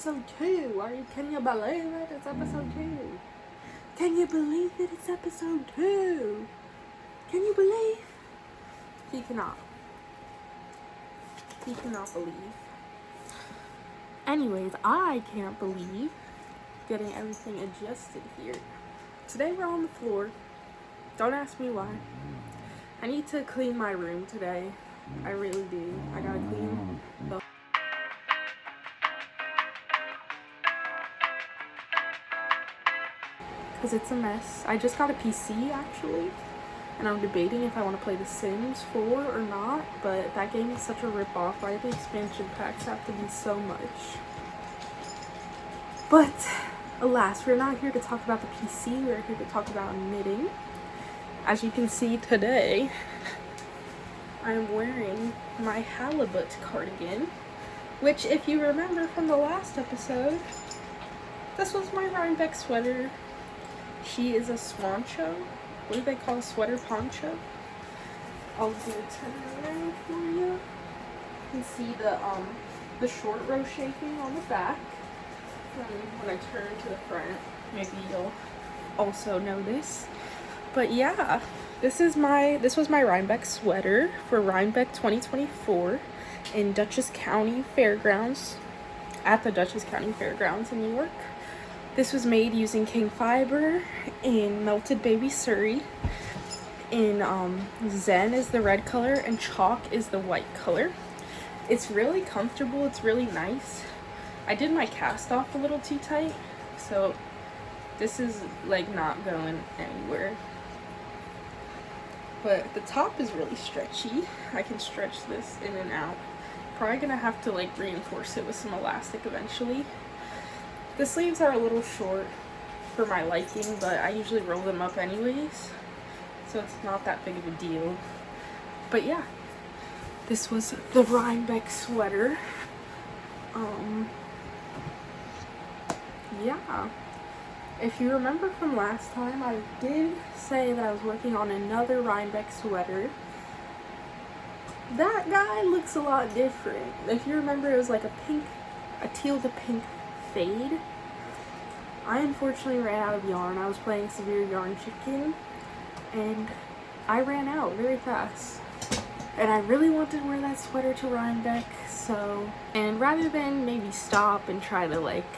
episode 2. Can you believe it? It's episode 2. Can you believe it? It's episode 2. Can you believe? He cannot. He cannot believe. Anyways, I can't believe getting everything adjusted here. Today we're on the floor. Don't ask me why. I need to clean my room today. I really do. I gotta clean the because it's a mess. I just got a PC actually, and I'm debating if I want to play The Sims 4 or not, but that game is such a rip-off. Why do the expansion packs have to be so much? But alas, we're not here to talk about the PC, we're here to talk about knitting. As you can see today, I'm wearing my halibut cardigan, which if you remember from the last episode, this was my Rhinebeck sweater. She is a swancho. What do they call a sweater poncho? I'll do a turn around for you. You can see the short row shaping on the back. When I turn to the front, maybe you'll also notice. But yeah, this was my Rhinebeck sweater for Rhinebeck 2024 in Dutchess County Fairgrounds, at the Dutchess County Fairgrounds in New York. This was made using king fiber in melted baby suri. In Zen is the red color and chalk is the white color. It's really comfortable. It's really nice. I did my cast off a little too tight, so this is like not going anywhere. But the top is really stretchy. I can stretch this in and out. Probably gonna have to like reinforce it with some elastic eventually. The sleeves are a little short for my liking, but I usually roll them up anyways, so it's not that big of a deal. But yeah, this was the Rhinebeck sweater. Yeah. If you remember from last time, I did say that I was working on another Rhinebeck sweater. That guy looks a lot different. If you remember, it was like a teal to pink fade. I unfortunately ran out of yarn. I was playing Severe Yarn Chicken, and I ran out very fast. And I really wanted to wear that sweater to Rhinebeck, and rather than maybe stop and try to like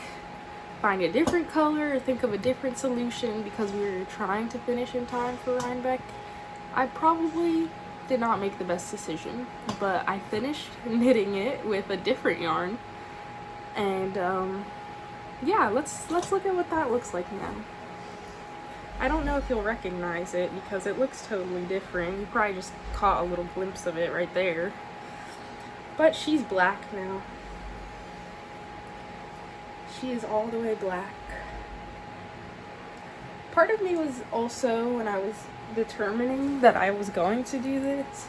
find a different color or think of a different solution because we were trying to finish in time for Rhinebeck, I probably did not make the best decision. But I finished knitting it with a different yarn, and yeah, let's look at what that looks like now. I don't know if you'll recognize it because it looks totally different. You probably just caught a little glimpse of it right there. But she's black now. She is all the way black. Part of me was also, when I was determining that I was going to do this,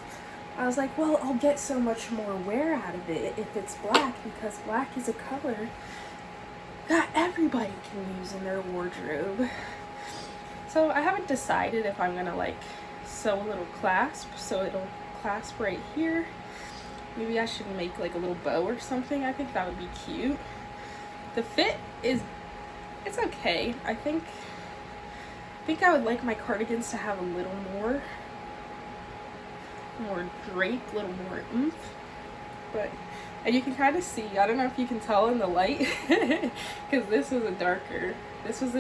I was like, well, I'll get so much more wear out of it if it's black, because black is a color that everybody can use in their wardrobe. So I haven't decided if I'm gonna like sew a little clasp so it'll clasp right here. Maybe I should make like a little bow or something. I think that would be cute. The fit it's okay. I think I would like my cardigans to have a little more drape, a little more oomph. But, and you can kind of see, I don't know if you can tell in the light, because this was a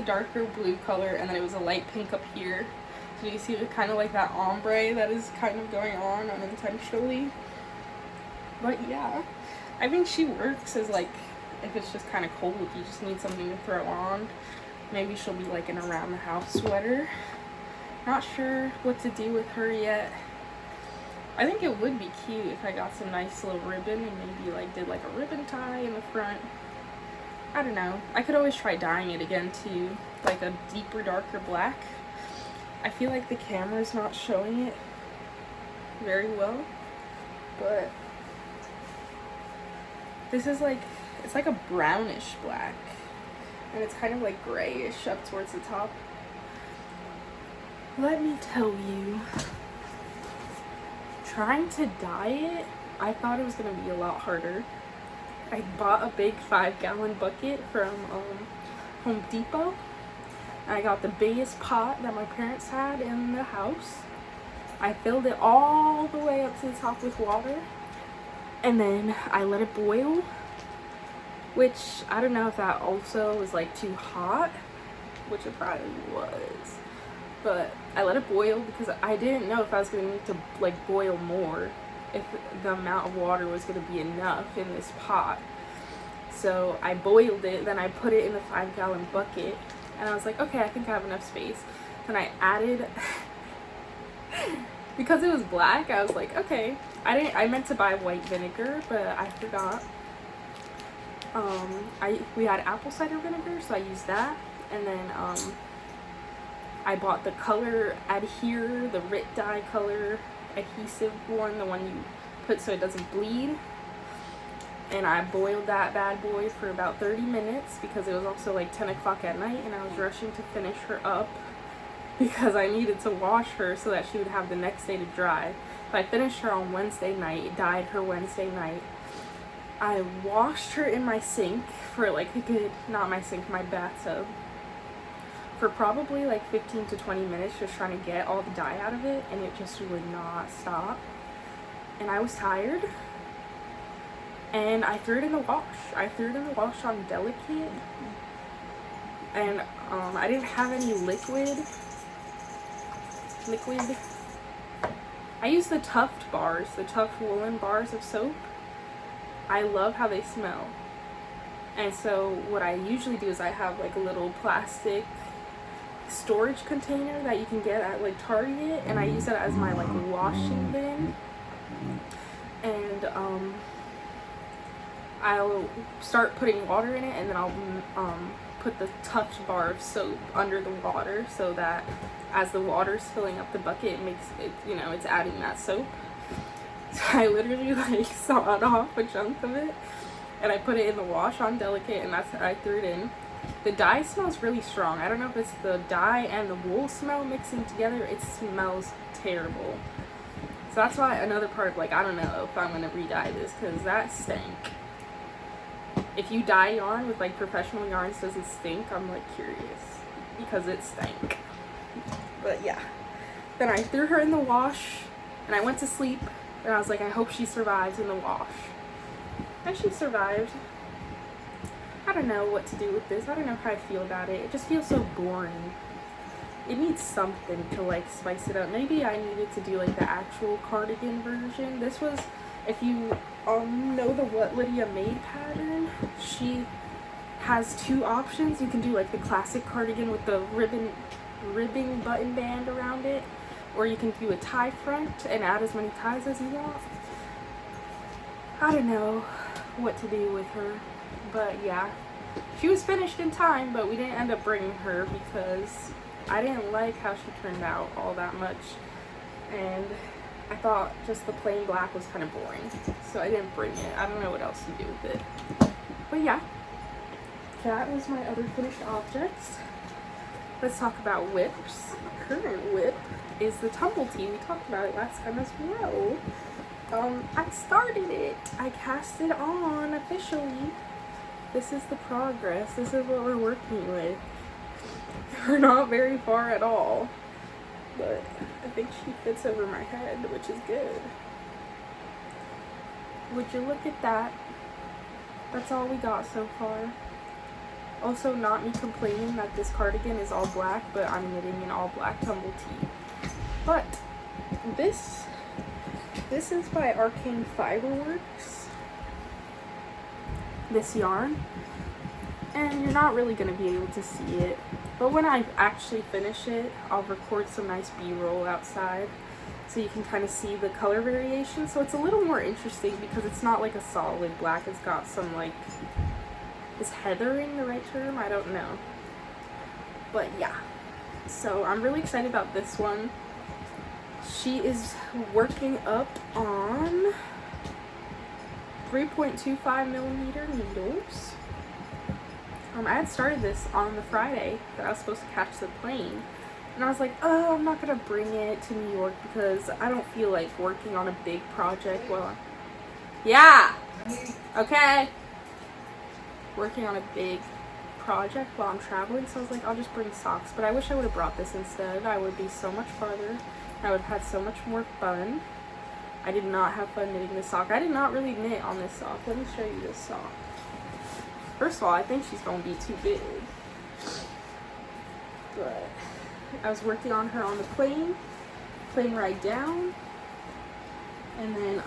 darker blue color, and then it was a light pink up here. So you see kind of like that ombre that is kind of going on unintentionally. But yeah, I think she works as like, if it's just kind of cold, you just need something to throw on. Maybe she'll be like an around the house sweater. Not sure what to do with her yet. I think it would be cute if I got some nice little ribbon and maybe like did like a ribbon tie in the front. I don't know. I could always try dyeing it again too, like a deeper, darker black. I feel like the camera's not showing it very well, but this is like, it's like a brownish black, and it's kind of like grayish up towards the top. Let me tell you, trying to dye it, I thought it was going to be a lot harder I bought a big 5-gallon bucket from Home Depot. I got the biggest pot that my parents had in the house. I filled it all the way up to the top with water, and then I let it boil, which I don't know if that also was like too hot, which it probably was, but I let it boil because I didn't know if I was going to need to like boil more, if the amount of water was going to be enough in this pot. So I boiled it, then I put it in the 5-gallon bucket, and I was like, okay, I think I have enough space. Then I added because it was black, I was like, okay, I meant to buy white vinegar, but I forgot. We had apple cider vinegar, so I used that. And then I bought the color adhere, the Rit dye color adhesive one, the one you put so it doesn't bleed. And I boiled that bad boy for about 30 minutes because it was also like 10 o'clock at night, and I was rushing to finish her up because I needed to wash her so that she would have the next day to dry. So I finished her on Wednesday night, dyed her Wednesday night. I washed her in my sink for like a good, not my sink, my bathtub, for probably like 15 to 20 minutes, just trying to get all the dye out of it, and it just would not stop. And I was tired, and I threw it in the wash. I threw it in the wash on Delicate, and I didn't have any liquid. I used the Tuft bars, the Tuft woolen bars of soap. I love how they smell. And so what I usually do is I have like a little plastic storage container that you can get at like Target, and I use that as my like washing bin. And I'll start putting water in it, and then I'll put the Tuft bar of soap under the water so that as the water's filling up the bucket, it makes it, you know, it's adding that soap. So I literally like sawed off a chunk of it, and I put it in the wash on Delicate, and that's I threw it in. The dye smells really strong. I don't know if it's the dye and the wool smell mixing together. It smells terrible. So that's why another part, like, I don't know if I'm gonna re-dye this, because that stank. If you dye yarn with like professional yarns, does it stink? I'm like curious, because it stank. But yeah, then I threw her in the wash, and I went to sleep, and I was like, I hope she survives in the wash. And she survived. I don't know what to do with this. I don't know how I feel about it. It just feels so boring. It needs something to like spice it up. Maybe I needed to do like the actual cardigan version. This was, if you know the What Lydia Made pattern, she has two options. You can do like the classic cardigan with the ribbing button band around it, or you can do a tie front and add as many ties as you want. I don't know what to do with her, but yeah, she was finished in time, but we didn't end up bringing her because I didn't like how she turned out all that much, and I thought just the plain black was kind of boring, so I didn't bring it. I don't know what else to do with it, but yeah, that was my other finished objects. Let's talk about whips. My current whip is the tumble tee. We talked about it last time as well. I started it. I cast it on officially. This is the progress. This is what we're working with. We're not very far at all, but I think she fits over my head, which is good. Would you look at that? That's all we got so far. Also, not me complaining that this cardigan is all black, but I'm knitting an all black tumble tee. But this is by Arcane Fiberworks, this yarn, and you're not really going to be able to see it, but when I actually finish it, I'll record some nice b-roll outside so you can kind of see the color variation. So it's a little more interesting because it's not like a solid black. It's got some like, is heathering the right term? I don't know, but yeah, so I'm really excited about this one. She is working up on 3.25 millimeter needles. I had started this on the Friday that I was supposed to catch the plane, and I was like, oh, I'm not gonna bring it to New York because I don't feel like working on a big project while I'm... Yeah! Okay! working on a big project while I'm traveling, so I was like, I'll just bring socks. But I wish I would have brought this instead. I would be so much farther. I would have had so much more fun. I did not have fun knitting this sock. I did not really knit on this sock. Let me show you this sock. First of all, I think she's going to be too big. But I was working on her on the plane ride down. And then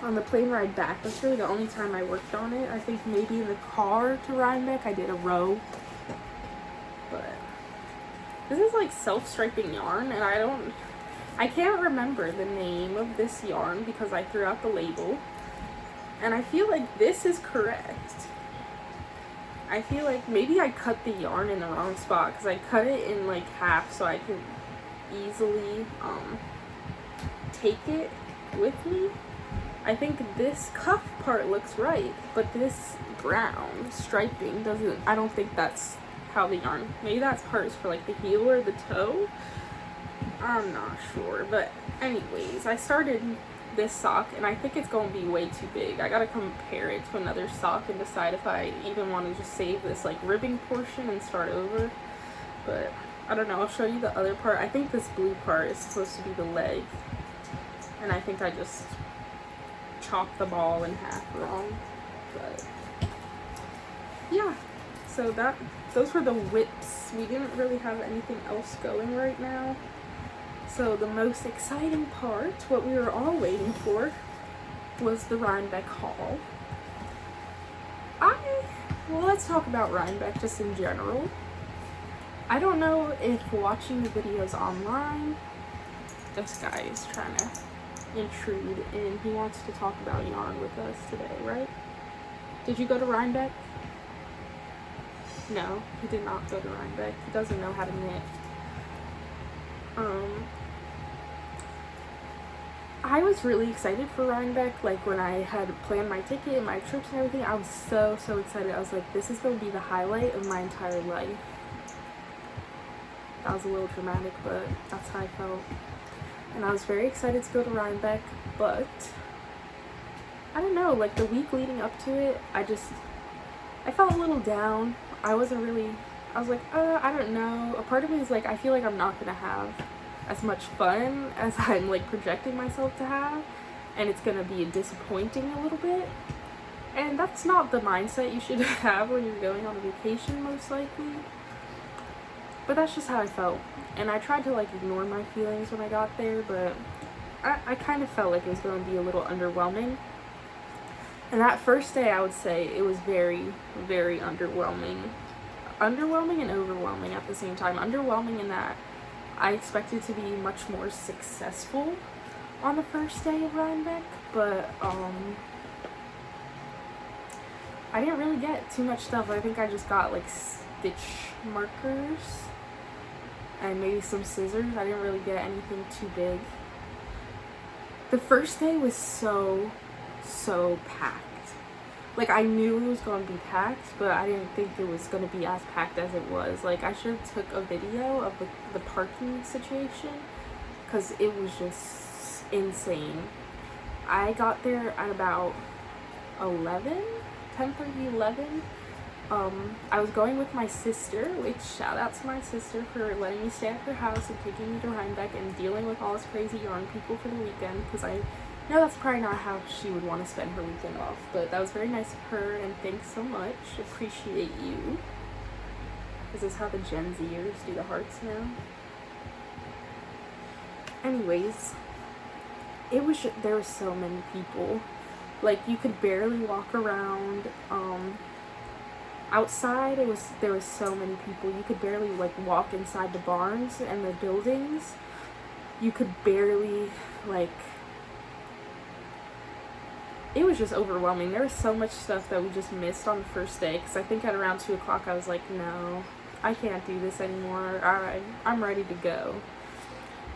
on the plane ride back, that's really the only time I worked on it. I think maybe in the car to Rhinebeck I did a row. But this is like self-striping yarn, and I can't remember the name of this yarn because I threw out the label. And I feel like this is correct. I feel like maybe I cut the yarn in the wrong spot because I cut it in like half so I can easily take it with me. I think this cuff part looks right, but this brown striping doesn't. I don't think that's how the yarn. Maybe that part is for like the heel or the toe. I'm not sure, but anyways, I started this sock and I think it's going to be way too big. I gotta compare it to another sock and decide if I even want to just save this like ribbing portion and start over. But I don't know. I'll show you the other part. I think this blue part is supposed to be the leg, and I think I just chopped the ball in half wrong. But yeah, so those were the whips. We didn't really have anything else going right now. So the most exciting part, what we were all waiting for, was the Rhinebeck haul. Well, let's talk about Rhinebeck just in general. I don't know if watching the videos online, this guy is trying to intrude and he wants to talk about yarn with us today, right? Did you go to Rhinebeck? No, he did not go to Rhinebeck. He doesn't know how to knit. I was really excited for Rhinebeck. Like when I had planned my ticket and my trips and everything, I was so excited. I was like, this is going to be the highlight of my entire life. That was a little dramatic, but that's how I felt. And I was very excited to go to Rhinebeck, but I don't know, like the week leading up to it, I felt a little down. I was like, I don't know. A part of me is like, I feel like I'm not gonna have as much fun as I'm like projecting myself to have, and it's gonna be disappointing a little bit. And that's not the mindset you should have when you're going on a vacation, most likely. But that's just how I felt. And I tried to like ignore my feelings when I got there, but I kind of felt like it was going to be a little underwhelming. And that first day, I would say it was very, very underwhelming. Underwhelming and overwhelming at the same time. Underwhelming in that I expected to be much more successful on the first day of Rhinebeck, but I didn't really get too much stuff. I think I just got like stitch markers and maybe some scissors. I didn't really get anything too big. The first day was so packed. Like I knew it was going to be packed, but I didn't think it was going to be as packed as it was. Like I should have took a video of the parking situation because it was just insane. I got there at about 10:30, 11. I was going with my sister, which shout out to my sister for letting me stay at her house and taking me to Rhinebeck and dealing with all this crazy yarn people for the weekend, because I know that's probably not how she would want to spend her weekend off, but that was very nice of her, and thanks so much. Appreciate you. Is this how the Gen Zers do the hearts now? Anyways, there were so many people. Like you could barely walk around. Outside, there was so many people. You could barely like walk inside the barns and the buildings. You could barely it was just overwhelming. There was so much stuff that we just missed on the first day, because I think at around 2 o'clock I was like, no, I can't do this anymore. I'm ready to go.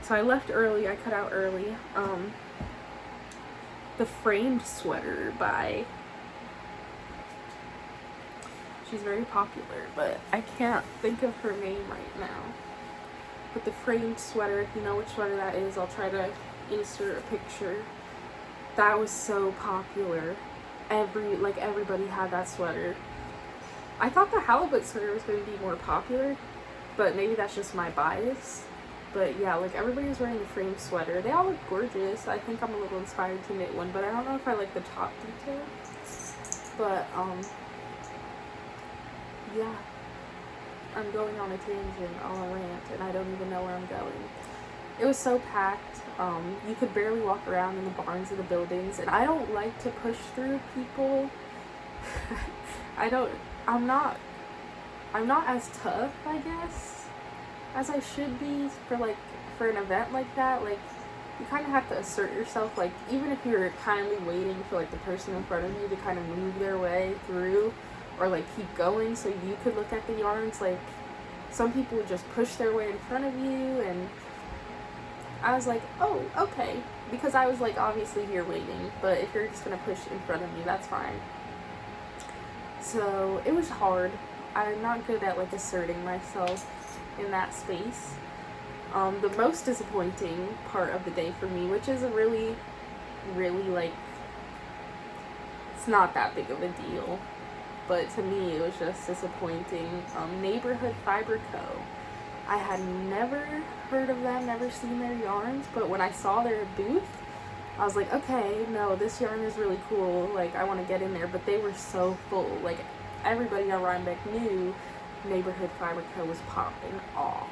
So I left early. I cut out early. The Framed Sweater by... She's very popular, but I can't think of her name right now. But the Framed Sweater, if you know which sweater that is, I'll try to insert a picture. That was so popular. everybody had that sweater. I thought the halibut sweater was going to be more popular, but maybe that's just my bias. But yeah, like everybody was wearing the frame sweater. They all look gorgeous. I think I'm a little inspired to knit one, but I don't know if I like the top detail. But yeah, I'm going on a tangent, on a rant, and I don't even know where I'm going. It was so packed. You could barely walk around in the barns of the buildings, and I don't like to push through people. I'm not as tough, I guess, as I should be for an event like that. Like, you kind of have to assert yourself, like, even if you're kindly waiting for, like, the person in front of you to kind of move their way through, or, like, keep going so you could look at the yarns. Like, some people would just push their way in front of you, and I was like, oh, okay, because I was, like, obviously here waiting, but if you're just gonna push in front of me, that's fine. So, it was hard. I'm not good at, like, asserting myself in that space. The most disappointing part of the day for me, which is a really, really, like, it's not that big of a deal, but to me it was just disappointing. Neighborhood Fiber Co. I had never heard of them, never seen their yarns, but when I saw their booth, I was like, okay, no, this yarn is really cool, like, I want to get in there, but they were so full. Like, everybody on Rhinebeck knew Neighborhood Fiber Co. was popping off.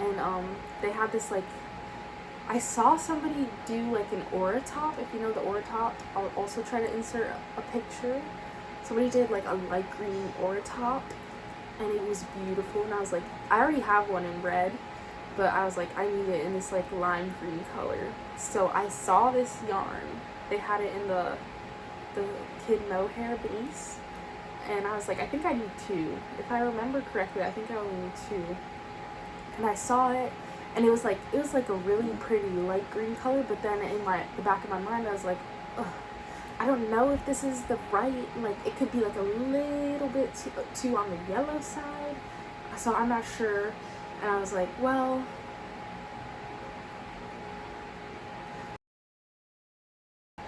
And they had this, like, I saw somebody do like an aura top. If you know the aura top, I'll also try to insert a picture. Somebody did like a light green aura top, and it was beautiful. And I was like, I already have one in red, but I was like, I need it in this like lime green color. So I saw this yarn. They had it in the kid mohair base, and I was like, I think I need two. If I remember correctly, I think I only need two. And I saw it, and it was like a really pretty light green color, but then in the back of my mind I was like, ugh, I don't know if this is the right, like, it could be like a little bit too on the yellow side, so I'm not sure. And I was like, well,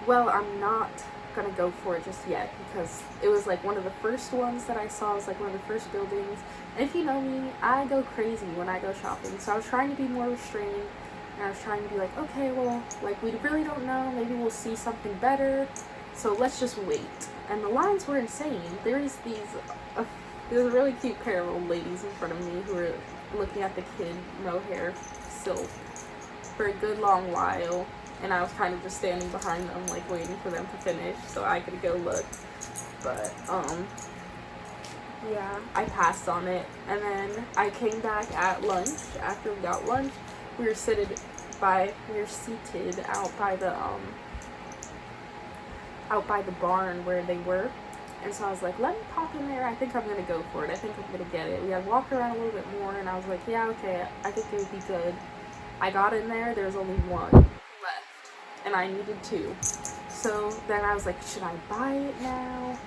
I'm not gonna go for it just yet, because it was like one of the first ones that I saw. It was like one of the first buildings, and if you know me, I go crazy when I go shopping, so I was trying to be more restrained, and I was trying to be like, okay, well, like, we really don't know, maybe we'll see something better, so let's just wait. And the lines were insane. There's a really cute pair of old ladies in front of me who were looking at the kid mohair silk for a good long while, and I was kind of just standing behind them, like, waiting for them to finish so I could go look. But yeah, I passed on it, and then I came back at lunch. After we got lunch, we were seated out by the barn where they were, and so I was like, let me pop in there. I think I'm gonna go for it. I think I'm gonna get it. We had walked around a little bit more, and I was like, yeah, okay, I think it would be good. I got in there. There was only one left, and I needed two. So then I was like, should I buy it now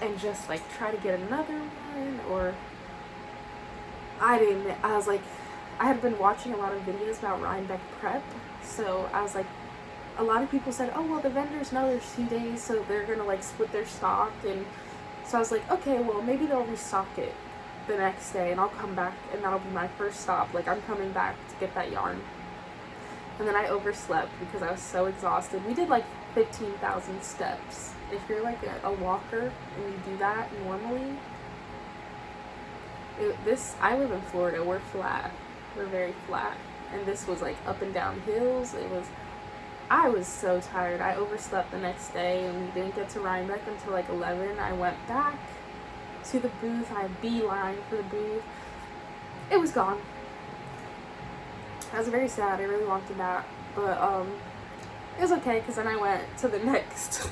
and just like try to get another one? Or I was like, I had been watching a lot of videos about Rhinebeck prep, so I was like, a lot of people said, oh, well, the vendors know there's 2 days, so they're gonna like split their stock. And so I was like, okay, well, maybe they'll restock it the next day, and I'll come back, and that'll be my first stop. Like, I'm coming back to get that yarn. And then I overslept because I was so exhausted. We did like 15,000 steps. If you're like a walker and you do that normally, I live in Florida. We're flat. We're very flat. And this was like up and down hills. I was so tired. I overslept the next day, and we didn't get to Rhinebeck until like 11. I went back to the booth. I beeline for the booth. It was gone. I was very sad. I really wanted that, but it was okay, because then I went to the next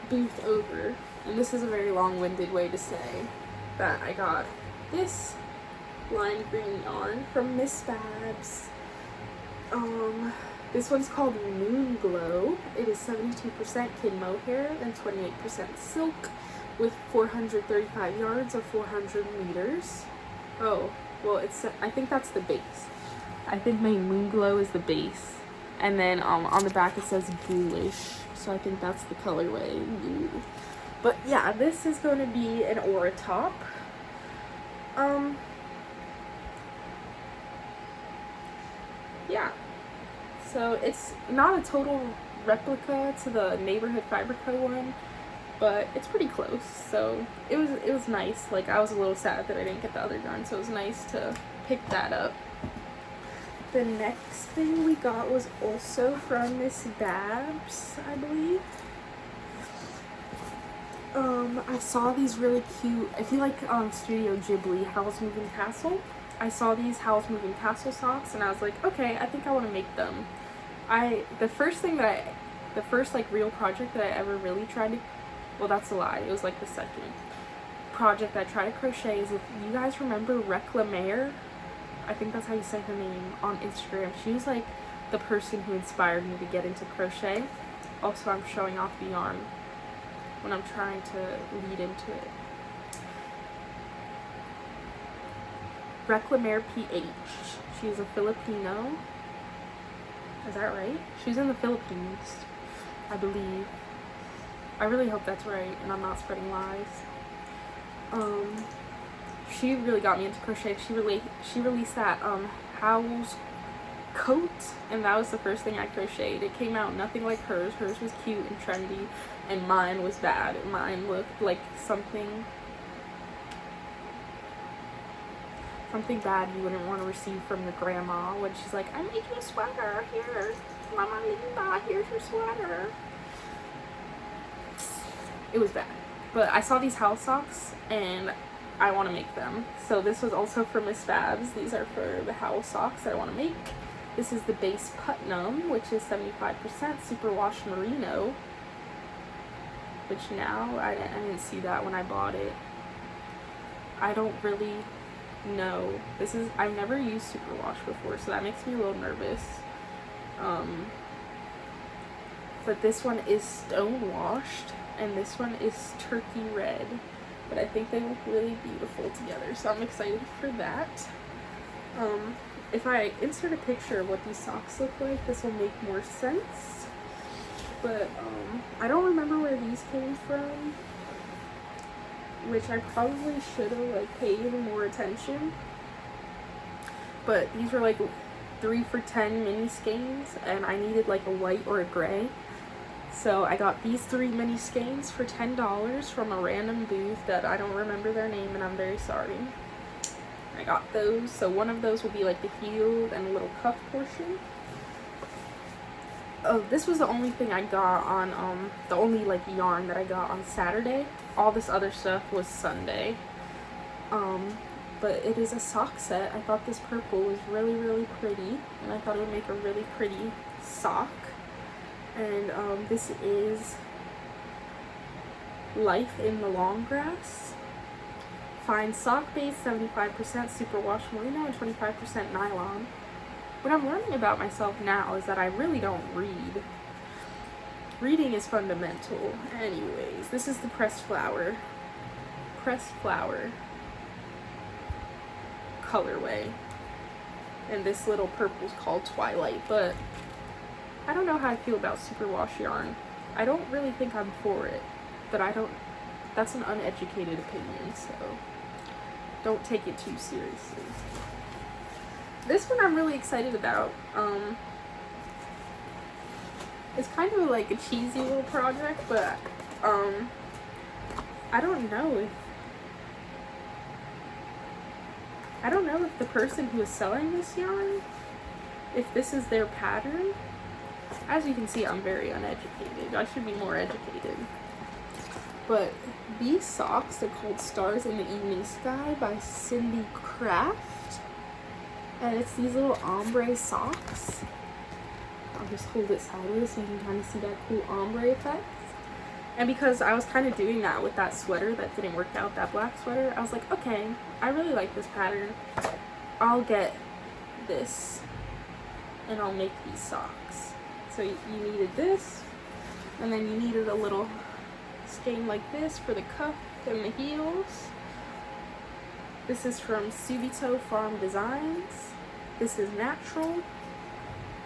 booth over, and this is a very long-winded way to say that I got this lime green yarn from Miss Babs. This one's called Moon Glow. It is 72% kid mohair and 28% silk, with 435 yards of 400 meters. Oh, well, I think that's the base. I think my Moon Glow is the base, And then on the back it says ghoulish, so I think that's the colorway. Ooh. But yeah, this is going to be an Aura top. Yeah, so it's not a total replica to the Neighborhood Fiber Co. one, but it's pretty close. So it was nice. Like, I was a little sad that I didn't get the other yarn, so it was nice to pick that up. The next thing we got was also from Miss Babs, I believe. I saw these really cute, if you like Studio Ghibli, Howl's Moving Castle, I saw these Howl's Moving Castle socks, and I was like, okay, I think I want to make them. The first like real project that I ever really tried to, well, that's a lie, it was like the second project I tried to crochet is, if you guys remember Reclamaire, I think that's how you say her name on Instagram. She was like the person who inspired me to get into crochet. Also, I'm showing off the yarn when I'm trying to lead into it. Reclamaire PH. She's a Filipino. Is that right? She's in the Philippines, I believe. I really hope that's right and I'm not spreading lies. She really got me into crochet. She released that Howl's coat, and that was the first thing I crocheted. It came out nothing like hers. Hers was cute and trendy, and mine was bad. Mine looked like something bad you wouldn't want to receive from your grandma when she's like, I made you a sweater, here, Mama Linda, here's your sweater. It was bad. But I saw these Howl socks, and I want to make them. So this was also for Miss Babs. These are for the Howl socks that I want to make. This is the base Putnam, which is 75% superwash merino. Which now, I didn't see that when I bought it. I don't really know. I've never used superwash before, so that makes me a little nervous. But this one is stone washed, and this one is turkey red. But I think they look really beautiful together, so I'm excited for that. If I insert a picture of what these socks look like, this will make more sense. But I don't remember where these came from, which I probably should have like paid more attention. But these were like 3 for $10 mini skeins, and I needed like a white or a gray. So I got these 3 mini skeins for $10 from a random booth that I don't remember their name, and I'm very sorry. I got those, so one of those will be like the heel and a little cuff portion. Oh, this was the only thing I got on, the only like yarn that I got on Saturday. All this other stuff was Sunday. But it is a sock set. I thought this purple was really, really pretty, and I thought it would make a really pretty sock. And this is Life in the Long Grass. Fine sock base, 75% superwash merino and 25% nylon. What I'm learning about myself now is that I really don't read. Reading is fundamental. Anyways, this is the pressed flower. Pressed flower colorway. And this little purple is called Twilight, but I don't know how I feel about superwash yarn. I don't really think I'm for it, but that's an uneducated opinion, so don't take it too seriously. This one I'm really excited about. It's kind of like a cheesy little project, but I don't know if the person who is selling this yarn, if this is their pattern. As you can see, I'm very uneducated. I should be more educated. But these socks are called Stars in the Evening Sky by Cindy Craft. And it's these little ombre socks. I'll just hold it sideways so you can kind of see that cool ombre effect. And because I was kind of doing that with that sweater that didn't work out, that black sweater, I was like, okay, I really like this pattern. I'll get this and I'll make these socks. So you needed this, and then you needed a little skein like this for the cuff and the heels. This is from Subito Farm Designs. This is natural.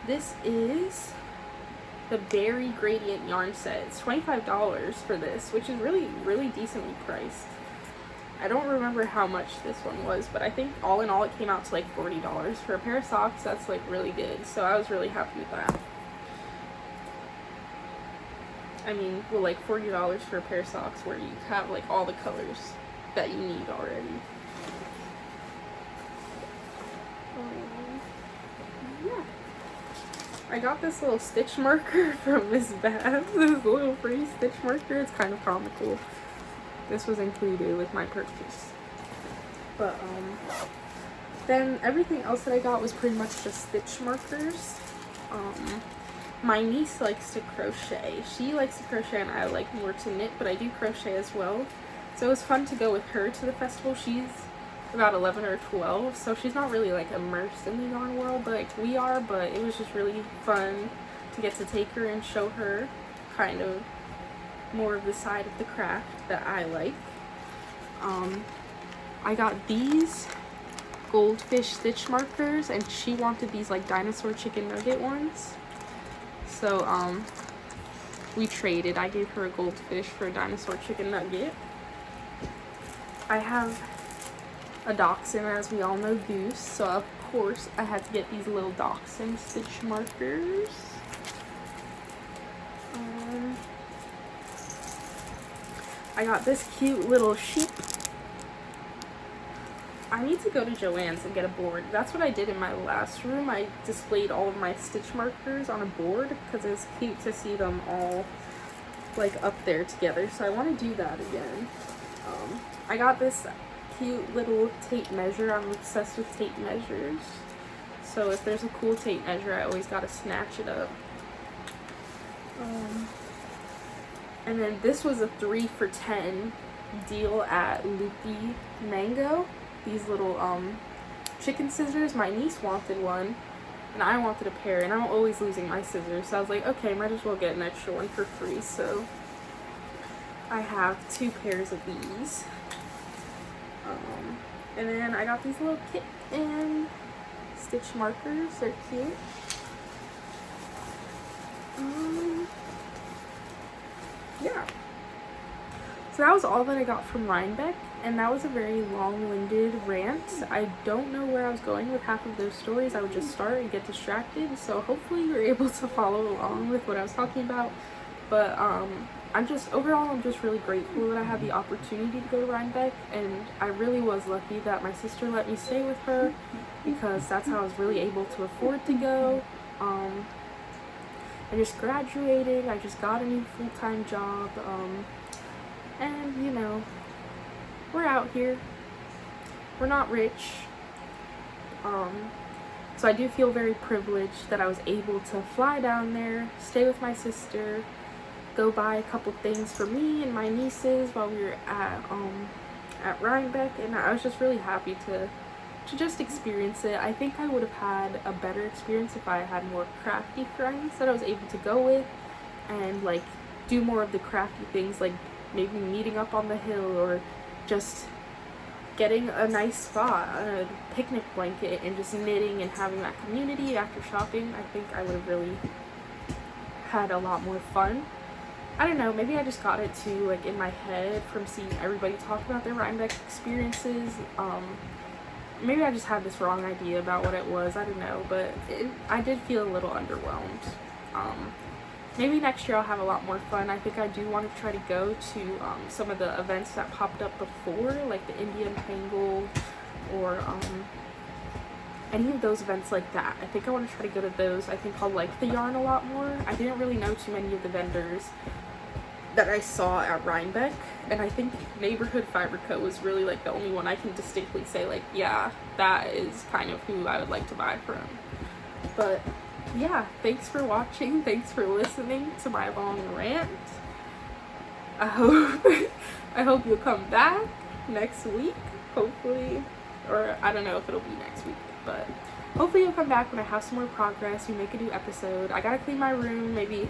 this is the Berry Gradient yarn set. It's $25 for this, which is really, really decently priced. I don't remember how much this one was, but I think all in all it came out to like $40 for a pair of socks. That's like really good, so I was really happy with that. I mean, well, like $40 for a pair of socks where you have like all the colors that you need already. Yeah. I got this little stitch marker from Miss Bath. This little free stitch marker. It's kind of comical. This was included with my purchase. But, then everything else that I got was pretty much just stitch markers. My niece likes to crochet. She likes to crochet and I like more to knit, but I do crochet as well. So it was fun to go with her to the festival. She's about 11 or 12, so she's not really like immersed in the yarn world like we are, but it was just really fun to get to take her and show her kind of more of the side of the craft that I like. I got these goldfish stitch markers and she wanted these like dinosaur chicken nugget ones. So we traded. I gave her a goldfish for a dinosaur chicken nugget. I have a dachshund, as we all know, Goose, so of course I had to get these little dachshund stitch markers. I got this cute little sheep. I need to go to Joann's and get a board. That's what I did in my last room. I displayed all of my stitch markers on a board because it was cute to see them all like up there together, so I want to do that again. I got this cute little tape measure. I'm obsessed with tape measures, so if there's a cool tape measure I always gotta snatch it up. And then this was a 3 for $10 deal at Loopy Mango. These little chicken scissors. My niece wanted one and I wanted a pair, and I'm always losing my scissors, so I was like, okay, might as well get an extra one for free. So I have 2 pairs of these. And then I got these little kit and stitch markers. They're cute. Yeah. So that was all that I got from Rhinebeck, and that was a very long-winded rant. I don't know where I was going with half of those stories. I would just start and get distracted, so hopefully you're able to follow along with what I was talking about. But I'm just really grateful that I had the opportunity to go to Rhinebeck, and I really was lucky that my sister let me stay with her because that's how I was really able to afford to go. I just graduated, I just got a new full-time job, and you know, we're out here. We're not rich, so I do feel very privileged that I was able to fly down there, stay with my sister, go buy a couple things for me and my nieces while we were at Rhinebeck, and I was just really happy to just experience it. I think I would have had a better experience if I had more crafty friends that I was able to go with and like do more of the crafty things, like maybe meeting up on the hill or just getting a nice spot, a picnic blanket, and just knitting and having that community after shopping. I think I would have really had a lot more fun. I don't know, maybe I just got it too like in my head from seeing everybody talk about their Rhinebeck experiences. Maybe I just had this wrong idea about what it was, I don't know, but I did feel a little underwhelmed. Maybe next year I'll have a lot more fun. I think I do want to try to go to some of the events that popped up before, like the Indian Tangle or any of those events like that. I think I want to try to go to those. I think I'll like the yarn a lot more. I didn't really know too many of the vendors that I saw at Rhinebeck, and I think Neighborhood Fiber Co. was really like the only one I can distinctly say like, yeah, that is kind of who I would like to buy from. But yeah, thanks for watching, thanks for listening to my long rant. I hope you'll come back next week, hopefully, or I don't know if it'll be next week, but hopefully you'll come back when I have some more progress, we make a new episode. I gotta clean my room, maybe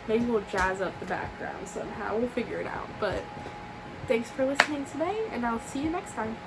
we'll jazz up the background somehow, we'll figure it out. But thanks for listening today, and I'll see you next time.